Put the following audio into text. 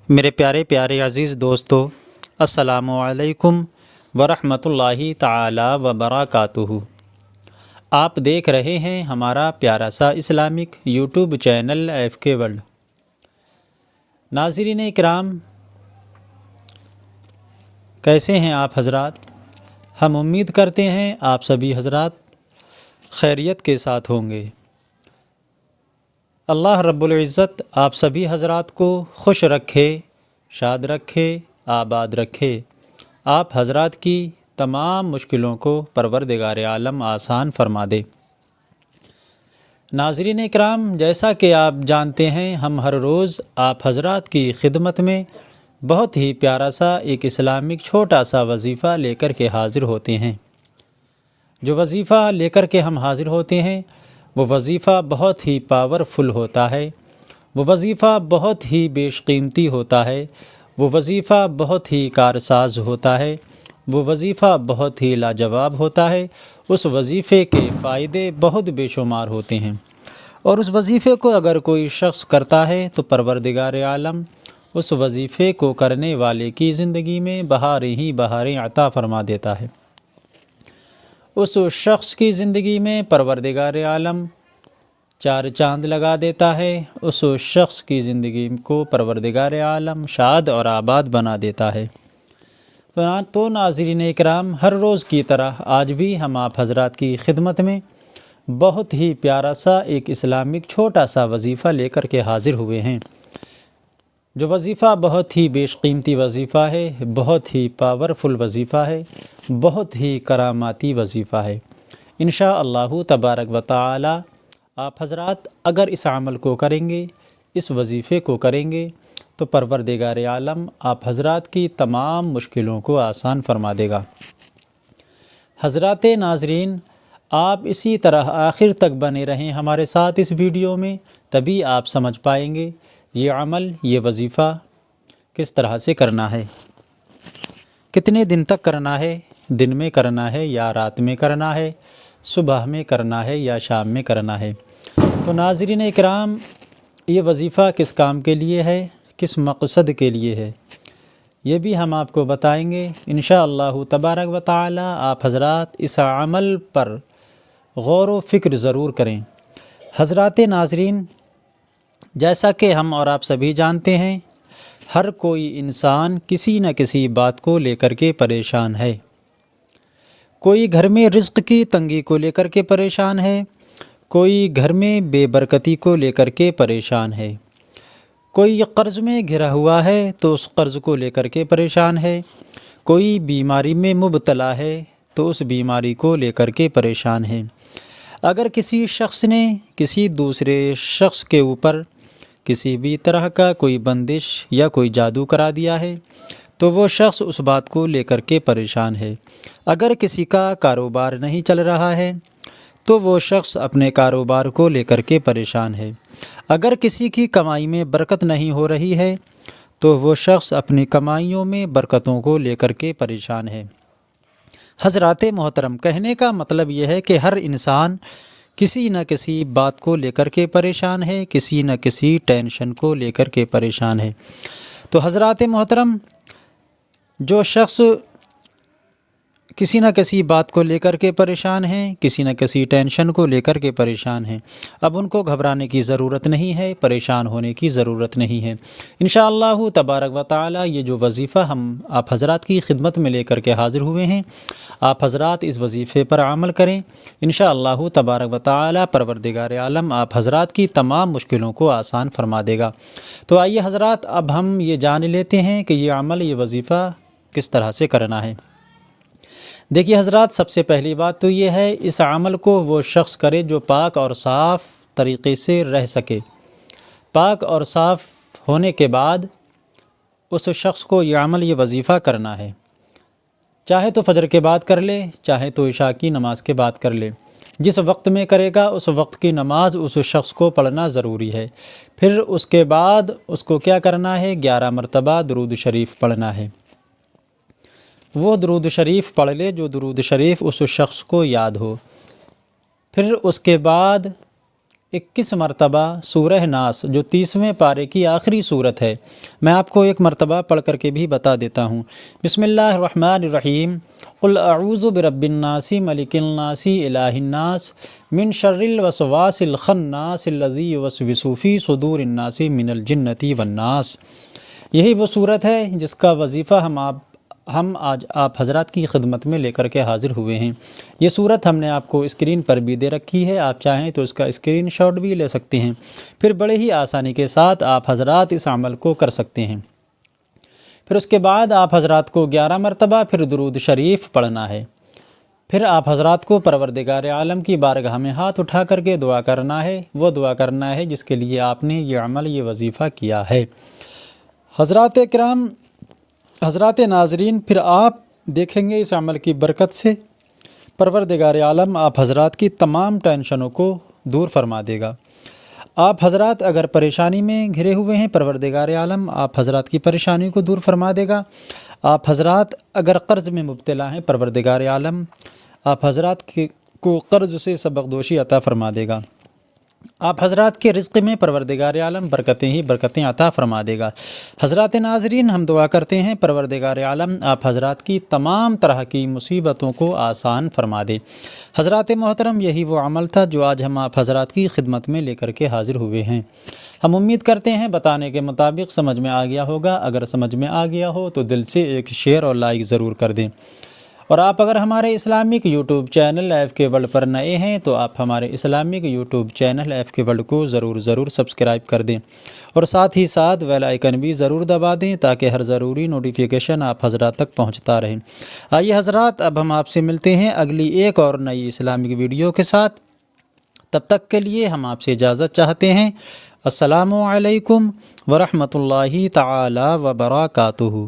میرے پیارے پیارے عزیز دوستو، السلام علیکم ورحمۃ اللہ تعالی وبرکاتہ۔ آپ دیکھ رہے ہیں ہمارا پیارا سا Islamic YouTube channel FK world. ناظرین اکرام، کیسے ہیں آپ حضرات؟ ہم امید کرتے ہیں آپ سبھی حضرات خیریت کے ساتھ ہوں گے۔ اللہ رب العزت آپ سبھی حضرات کو خوش رکھے، شاد رکھے، آباد رکھے۔ آپ حضرات کی تمام مشکلوں کو پروردگار عالم آسان فرما دے۔ ناظرین اکرام، جیسا کہ آپ جانتے ہیں، ہم ہر روز آپ حضرات کی خدمت میں بہت ہی پیارا سا ایک اسلامک چھوٹا سا وظیفہ لے کر کے حاضر ہوتے ہیں۔ جو وظیفہ لے کر کے ہم حاضر ہوتے ہیں وہ وظیفہ بہت ہی پاورفل ہوتا ہے، وہ وظیفہ بہت ہی بیش قیمتی ہوتا ہے، وہ وظیفہ بہت ہی کارساز ہوتا ہے، وہ وظیفہ بہت ہی لاجواب ہوتا ہے۔ اس وظیفے کے فائدے بہت بے شمار ہوتے ہیں، اور اس وظیفے کو اگر کوئی شخص کرتا ہے تو پروردگار عالم اس وظیفے کو کرنے والے کی زندگی میں بہاریں ہی بہاریں عطا فرما دیتا ہے۔ اس شخص کی زندگی میں پروردگار عالم چار چاند لگا دیتا ہے، اس شخص کی زندگی کو پروردگار عالم شاد اور آباد بنا دیتا ہے۔ تو ناظرین اکرام، ہر روز کی طرح آج بھی ہم آپ حضرات کی خدمت میں بہت ہی پیارا سا ایک اسلامک چھوٹا سا وظیفہ لے کر کے حاضر ہوئے ہیں۔ جو وظیفہ بہت ہی بیش قیمتی وظیفہ ہے، بہت ہی پاورفل وظیفہ ہے، بہت ہی کراماتی وظیفہ ہے۔ انشاءاللہ تبارک و تعالی آپ حضرات اگر اس عمل کو کریں گے، اس وظیفے کو کریں گے، تو پروردگار عالم آپ حضرات کی تمام مشکلوں کو آسان فرما دے گا۔ حضرات ناظرین، آپ اسی طرح آخر تک بنے رہیں ہمارے ساتھ اس ویڈیو میں، تبھی آپ سمجھ پائیں گے یہ عمل، یہ وظیفہ کس طرح سے کرنا ہے، کتنے دن تک کرنا ہے، دن میں کرنا ہے یا رات میں کرنا ہے، صبح میں کرنا ہے یا شام میں کرنا ہے۔ تو ناظرین اکرام، یہ وظیفہ کس کام کے لیے ہے، کس مقصد کے لیے ہے، یہ بھی ہم آپ کو بتائیں گے انشاءاللہ تبارک و تعالی۔ آپ حضرات اس عمل پر غور و فکر ضرور کریں۔ حضرات ناظرین، جیسا کہ ہم اور آپ سبھی جانتے ہیں، ہر کوئی انسان کسی نہ کسی بات کو لے کر کے پریشان ہے۔ کوئی گھر میں رزق کی تنگی کو لے کر کے پریشان ہے، کوئی گھر میں بے برکتی کو لے کر کے پریشان ہے، کوئی قرض میں گھرا ہوا ہے تو اس قرض کو لے کر کے پریشان ہے، کوئی بیماری میں مبتلا ہے تو اس بیماری کو لے کر کے پریشان ہے۔ اگر کسی شخص نے کسی دوسرے شخص کے اوپر کسی بھی طرح کا کوئی بندش یا کوئی جادو کرا دیا ہے تو وہ شخص اس بات کو لے کر کے پریشان ہے۔ اگر کسی کا کاروبار نہیں چل رہا ہے تو وہ شخص اپنے کاروبار کو لے کر کے پریشان ہے۔ اگر کسی کی کمائی میں برکت نہیں ہو رہی ہے تو وہ شخص اپنی کمائیوں میں برکتوں کو لے کر کے پریشان ہے۔ حضرات محترم، کہنے کا مطلب یہ ہے کہ ہر انسان کسی نہ کسی بات کو لے کر کے پریشان ہے، کسی نہ کسی ٹینشن کو لے کر کے پریشان ہے۔ تو حضرات محترم، جو شخص کسی نہ کسی بات کو لے کر کے پریشان ہیں، کسی نہ کسی ٹینشن کو لے کر کے پریشان ہیں، اب ان کو گھبرانے کی ضرورت نہیں ہے، پریشان ہونے کی ضرورت نہیں ہے۔ انشاءاللہ تبارک و تعالی یہ جو وظیفہ ہم آپ حضرات کی خدمت میں لے کر کے حاضر ہوئے ہیں، آپ حضرات اس وظیفے پر عمل کریں۔ انشاءاللہ تبارک و تعالی پروردگار عالم آپ حضرات کی تمام مشکلوں کو آسان فرما دے گا۔ تو آئیے حضرات، اب ہم یہ جان لیتے ہیں کہ یہ عمل، یہ وظیفہ کس طرح سے کرنا ہے۔ دیکھیے حضرات، سب سے پہلی بات تو یہ ہے، اس عمل کو وہ شخص کرے جو پاک اور صاف طریقے سے رہ سکے۔ پاک اور صاف ہونے کے بعد اس شخص کو یہ عمل، یہ وظیفہ کرنا ہے۔ چاہے تو فجر کے بعد کر لے، چاہے تو عشاء کی نماز کے بعد کر لے۔ جس وقت میں کرے گا اس وقت کی نماز اس شخص کو پڑھنا ضروری ہے۔ پھر اس کے بعد اس کو کیا کرنا ہے؟ 11 مرتبہ درود شریف پڑھنا ہے۔ وہ درود شریف پڑھ لے جو درود شریف اس شخص کو یاد ہو۔ پھر اس کے بعد 21 مرتبہ سورہ ناس جو 30ویں پارے کی آخری صورت ہے، میں آپ کو ایک مرتبہ پڑھ کر کے بھی بتا دیتا ہوں۔ بسم اللہ الرحمن الرحیم۔ قل اعوذ برب الناس ملک الناس الہ الناس من شر الوسواس الخناس الذی یوسوس فی صدور الناس من الجنۃ والناس۔ یہی وہ صورت ہے جس کا وظیفہ ہم آج آپ حضرات کی خدمت میں لے کر کے حاضر ہوئے ہیں۔ یہ صورت ہم نے آپ کو اسکرین پر بھی دے رکھی ہے، آپ چاہیں تو اس کا اسکرین شاٹ بھی لے سکتے ہیں، پھر بڑے ہی آسانی کے ساتھ آپ حضرات اس عمل کو کر سکتے ہیں۔ پھر اس کے بعد آپ حضرات کو 11 مرتبہ پھر درود شریف پڑھنا ہے۔ پھر آپ حضرات کو پروردگار عالم کی بارگاہ میں ہاتھ اٹھا کر کے دعا کرنا ہے، وہ دعا کرنا ہے جس کے لیے آپ نے یہ عمل، یہ وظیفہ کیا ہے۔ حضرات کرام، حضرات ناظرین، پھر آپ دیکھیں گے اس عمل کی برکت سے پروردگار عالم آپ حضرات کی تمام ٹینشنوں کو دور فرما دے گا۔ آپ حضرات اگر پریشانی میں گھرے ہوئے ہیں، پروردگار عالم آپ حضرات کی پریشانی کو دور فرما دے گا۔ آپ حضرات اگر قرض میں مبتلا ہیں، پروردگار عالم آپ حضرات کو قرض سے سبکدوشی عطا فرما دے گا۔ آپ حضرات کے رزق میں پروردگار عالم برکتیں ہی برکتیں عطا فرما دے گا۔ حضرات ناظرین، ہم دعا کرتے ہیں پروردگار عالم آپ حضرات کی تمام طرح کی مصیبتوں کو آسان فرما دے۔ حضرات محترم، یہی وہ عمل تھا جو آج ہم آپ حضرات کی خدمت میں لے کر کے حاضر ہوئے ہیں۔ ہم امید کرتے ہیں بتانے کے مطابق سمجھ میں آ گیا ہوگا۔ اگر سمجھ میں آ گیا ہو تو دل سے ایک شیئر اور لائک ضرور کر دیں، اور آپ اگر ہمارے اسلامک یوٹیوب چینل ایف کے ورلڈ پر نئے ہیں تو آپ ہمارے اسلامک یوٹیوب چینل ایف کے ورلڈ کو ضرور سبسکرائب کر دیں، اور ساتھ ہی ساتھ بیل آئیکن بھی ضرور دبا دیں تاکہ ہر ضروری نوٹیفیکیشن آپ حضرات تک پہنچتا رہے۔ آئیے حضرات، اب ہم آپ سے ملتے ہیں اگلی ایک اور نئی اسلامک ویڈیو کے ساتھ۔ تب تک کے لیے ہم آپ سے اجازت چاہتے ہیں۔ السلام علیکم ورحمۃ اللہ تعالی وبرکاتہ۔